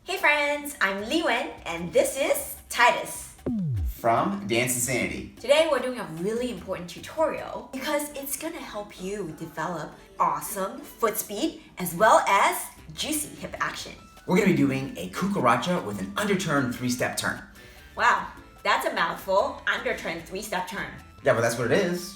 Hey friends, I'm LiWen and this is Tytus. From DanceInsanity. Today we're doing a really important tutorial because it's gonna help you develop awesome foot speed as well as juicy hip action. We're gonna be doing a cucaracha with an underturn 3-step turn. Wow, that's a mouthful. Underturn 3-step turn. Yeah, but that's what it is.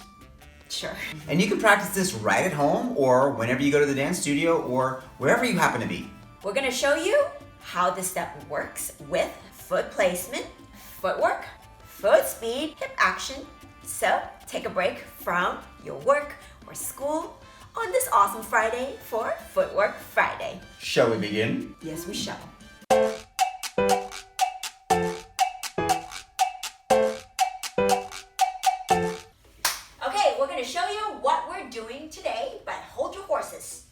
Sure. And you can practice this right at home or whenever you go to the dance studio or wherever you happen to be. We're gonna show you how this step works with foot placement, footwork, foot speed, hip action. So take a break from your work or school on this awesome Friday for Footwork Friday. Shall we begin? Yes, we shall. Okay, we're gonna show you what we're doing today, but hold your horses.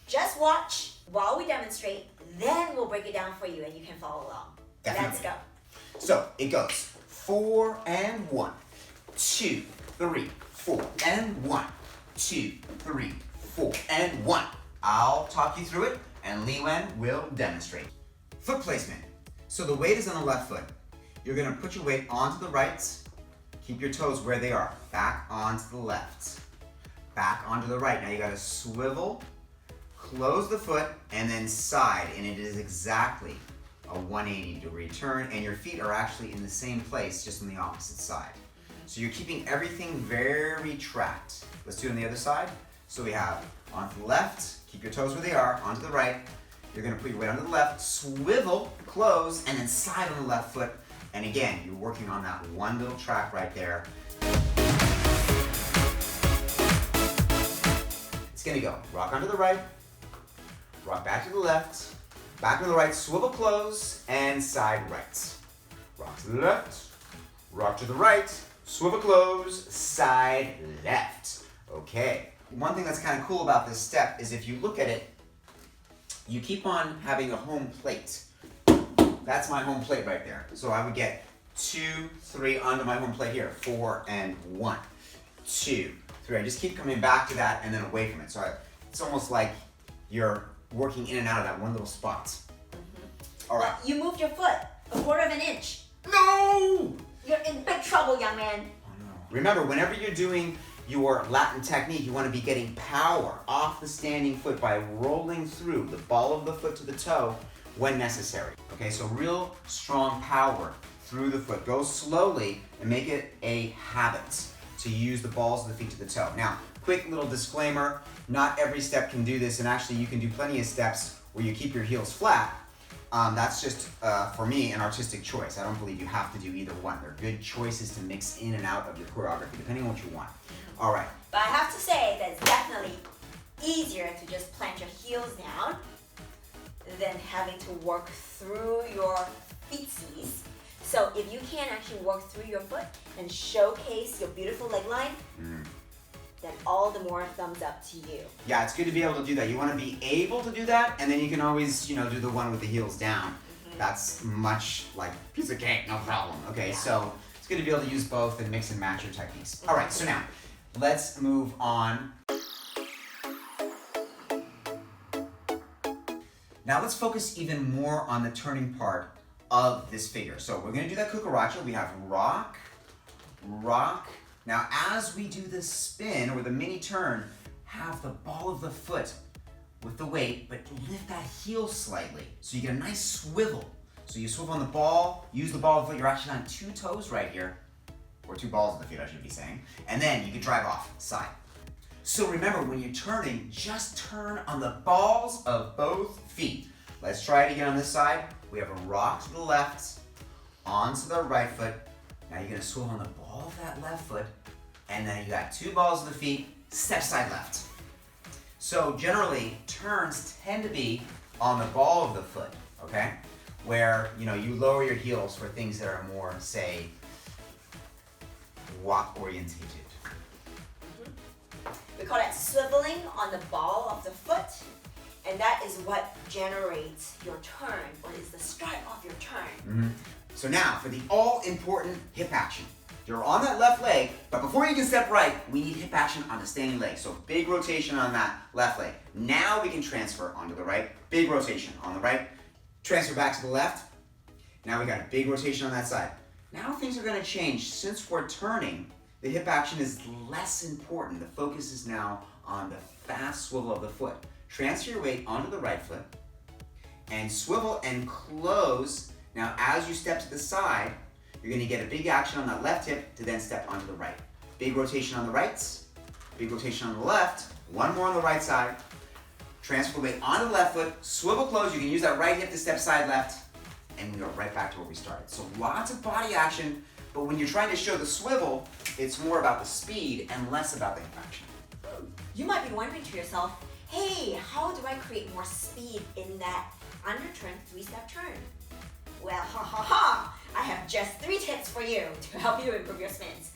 Just watch while we demonstrate, then we'll break it down for you and you can follow along. Definitely. Let's go. So it goes 4 and 1, 2, 3, 4, and 1, 2, 3, 4, and 1. I'll talk you through it and LiWen will demonstrate. Foot placement. So the weight is on the left foot. You're gonna put your weight onto the right, keep your toes where they are, back onto the left, back onto the right. Now you gotta swivel, close the foot, and then side, and it is exactly a 180-degree turn, and your feet are actually in the same place, just on the opposite side. So you're keeping everything very tracked. Let's do it on the other side. So we have onto the left, keep your toes where they are, onto the right. You're gonna put your weight onto the left, swivel, close, and then side on the left foot. And again, you're working on that one little track right there. It's gonna go rock onto the right, rock back to the left, back to the right, swivel close, and side right. Rock to the left, rock to the right, swivel close, side left. Okay. One thing that's kind of cool about this step is if you look at it, you keep on having a home plate. That's my home plate right there. So I would get 2, 3 onto my home plate here. 4 and 1, 2, 3. I just keep coming back to that and then away from it. So it's almost like you're working in and out of that one little spot. Mm-hmm. All right. You moved your foot a quarter of an inch. No! You're in big trouble, young man. Oh no. Remember, whenever you're doing your Latin technique, you want to be getting power off the standing foot by rolling through the ball of the foot to the toe when necessary. Okay, so real strong power through the foot. Go slowly and make it a habit to use the balls of the feet to the toe. Now, quick little disclaimer, not every step can do this, and actually you can do plenty of steps where you keep your heels flat. That's just, for me, an artistic choice. I don't believe you have to do either one. They're good choices to mix in and out of your choreography, depending on what you want. All right. But I have to say that it's definitely easier to just plant your heels down than having to work through your feetsies. So if you can actually work through your foot and showcase your beautiful leg line, then all the more thumbs up to you. Yeah, it's good to be able to do that. You want to be able to do that, and then you can always, do the one with the heels down. That's much like piece of cake, no problem. Okay, so it's good to be able to use both and mix and match your techniques. All right, so now let's move on. Now let's focus even more on the turning part of this figure. So we're gonna do that cucaracha. We have rock, rock. Now as we do the spin or the mini turn, have the ball of the foot with the weight, but lift that heel slightly. So you get a nice swivel. So you swivel on the ball, use the ball of the foot. You're actually on 2 toes right here, or 2 balls of the feet I should be saying. And then you can drive off, side. So remember, when you're turning, just turn on the balls of both feet. Let's try it again on this side. We have a rock to the left, onto the right foot. Now you're gonna swivel on the ball of that left foot, and then you got 2 balls of the feet, step side left. So generally, turns tend to be on the ball of the foot, okay? Where, you lower your heels for things that are more, say, walk orientated. We call that swiveling on the ball of the foot, and that is what generates your turn, or is the start of your turn. So now, for the all-important hip action. You're on that left leg, but before you can step right, we need hip action on the standing leg. So big rotation on that left leg. Now we can transfer onto the right, big rotation on the right, Transfer back to the left. Now we got a big rotation on that side. Now things are going to change. Since we're turning, the hip action is less important. The focus is now on the fast swivel of the foot. Transfer your weight onto the right foot and swivel and close. Now as you step to the side, you're going to get a big action on that left hip to then step onto the right. Big rotation on the right, big rotation on the left, one more on the right side. Transfer weight onto the left foot, swivel close. You can use that right hip to step side left, and we go right back to where we started. So lots of body action, but when you're trying to show the swivel, it's more about the speed and less about the hip action. You might be wondering to yourself, hey, how do I create more speed in that underturn, 3-step turn? Well, I have just 3 tips for you to help you improve your spins.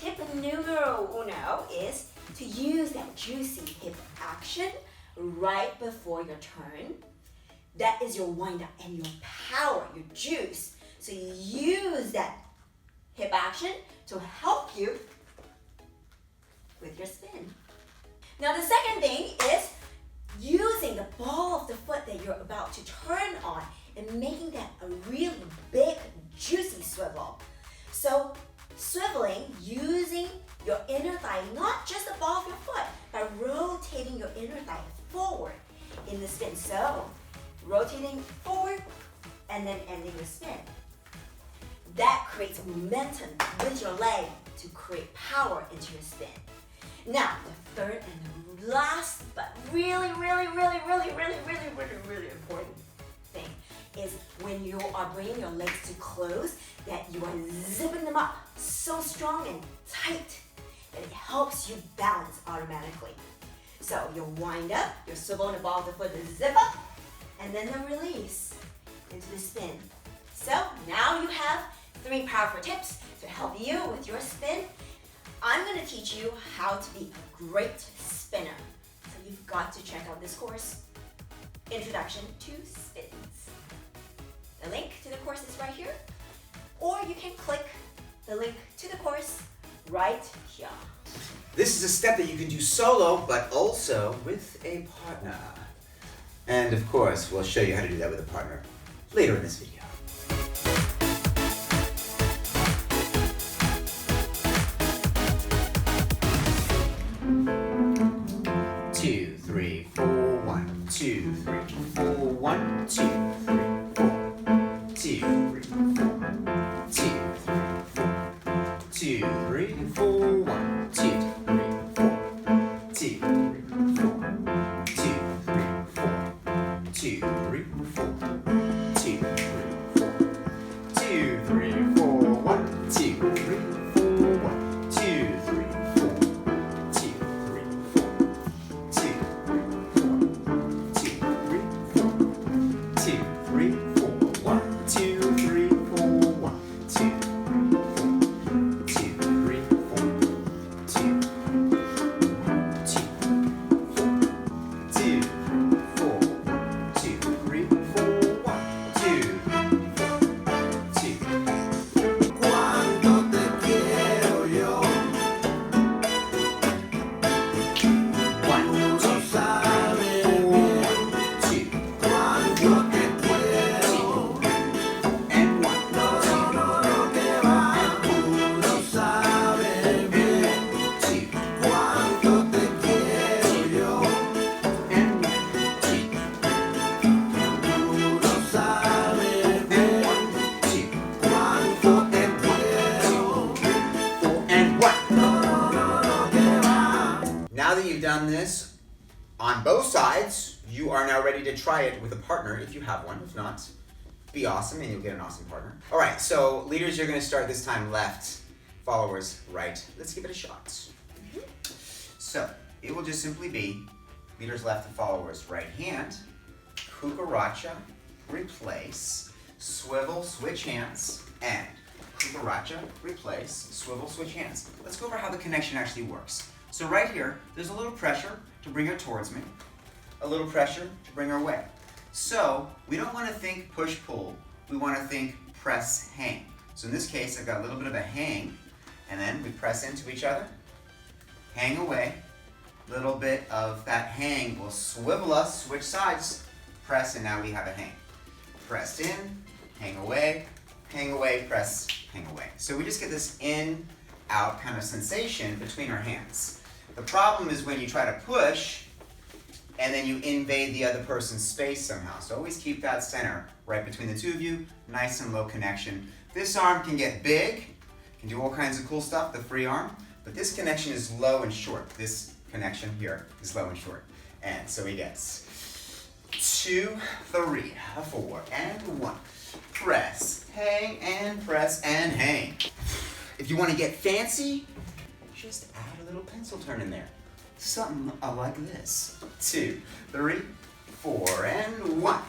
Tip numero uno is to use that juicy hip action right before your turn. That is your wind up and your power, your juice. So you use that hip action to help you with your spin. Now the second thing is using the ball of the foot that you're about to turn on and making that a really big, juicy swivel. So swiveling using your inner thigh, not just the ball of your foot, but rotating your inner thigh forward in the spin. So rotating forward and then ending the spin. That creates momentum with your leg to create power into your spin. Now, the third and the last, but really important thing is when you are bringing your legs to close, that you are zipping them up so strong and tight that it helps you balance automatically. So you wind up, you swivel on the ball of the foot, the zip up, and then the release into the spin. So now you have 3 powerful tips to help you with your spin. I'm going to teach you how to be a great spinner. So you've got to check out this course, Introduction to Spins. The link to the course is right here, or you can click the link to the course right here. This is a step that you can do solo, but also with a partner. And of course, we'll show you how to do that with a partner later in this video. 2, 3, 4, 1, 2, 3, 4, 1, 2, 3, 4, 2, 3, 4, 2, 3, 4, 2, 3, 4, 1, 2, 3, 4, 2, 3, 4, 2, 3, 4, 2, 3, 4, 2, 3, 4, 1, 2, 3, 4, 1, 2, 3, 4, 2, 3, 4, 2, 3, 4, 1, 2, 3, 4, 1, 2, 3, 4, 2, Now that you've done this on both sides, you are now ready to try it with a partner if you have one. If not, be awesome and you'll get an awesome partner. All right, so leaders, you're going to start this time left, followers right. Let's give it a shot. So it will just simply be leaders left and followers right hand, cucaracha, replace, swivel, switch hands, and cucaracha, replace, swivel, switch hands. Let's go over how the connection actually works. So right here, there's a little pressure to bring her towards me, a little pressure to bring her away. So we don't want to think push-pull, we want to think press-hang. So in this case, I've got a little bit of a hang, and then we press into each other, hang away, little bit of that hang will swivel us, switch sides, press, and now we have a hang. press in, hang away, press, hang away. So we just get this in, out kind of sensation between our hands. The problem is when you try to push and then you invade the other person's space somehow. So always keep that center right between the two of you, nice and low connection. This arm can get big, can do all kinds of cool stuff, the free arm, but this connection is low and short. This connection here is low and short. And so he gets 2, 3, 4, and 1. Press, hang, and press, and hang. If you want to get fancy, just add a little pencil turn in there. Something like this. 2, 3, 4, and 1.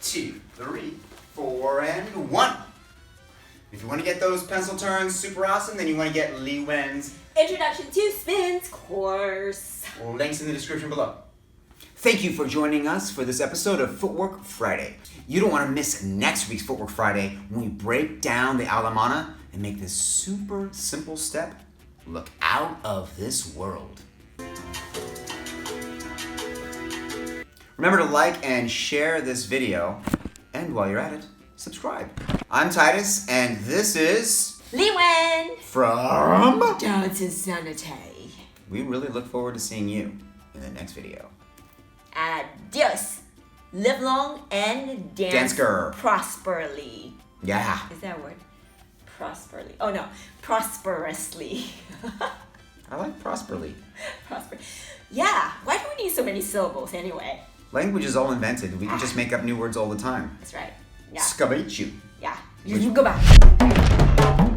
2, 3, 4, and 1. If you want to get those pencil turns super awesome, then you want to get LiWen's Introduction to Spins course. Links in the description below. Thank you for joining us for this episode of Footwork Friday. You don't want to miss next week's Footwork Friday when we break down the alemana and make this super simple step look out of this world. Remember to like and share this video, and while you're at it, subscribe. I'm Tytus, and this is LiWen from DanceInsanity. We really look forward to seeing you in the next video. Adios. Live long and dance prosperously. Yeah. Is that a word? Prosperously. Oh no, prosperously. I like prosperly. Prosper. Yeah. Why do we need so many syllables anyway? Language is all invented. We can just make up new words all the time. That's right. Yeah. Scabechu. Yeah. You go back.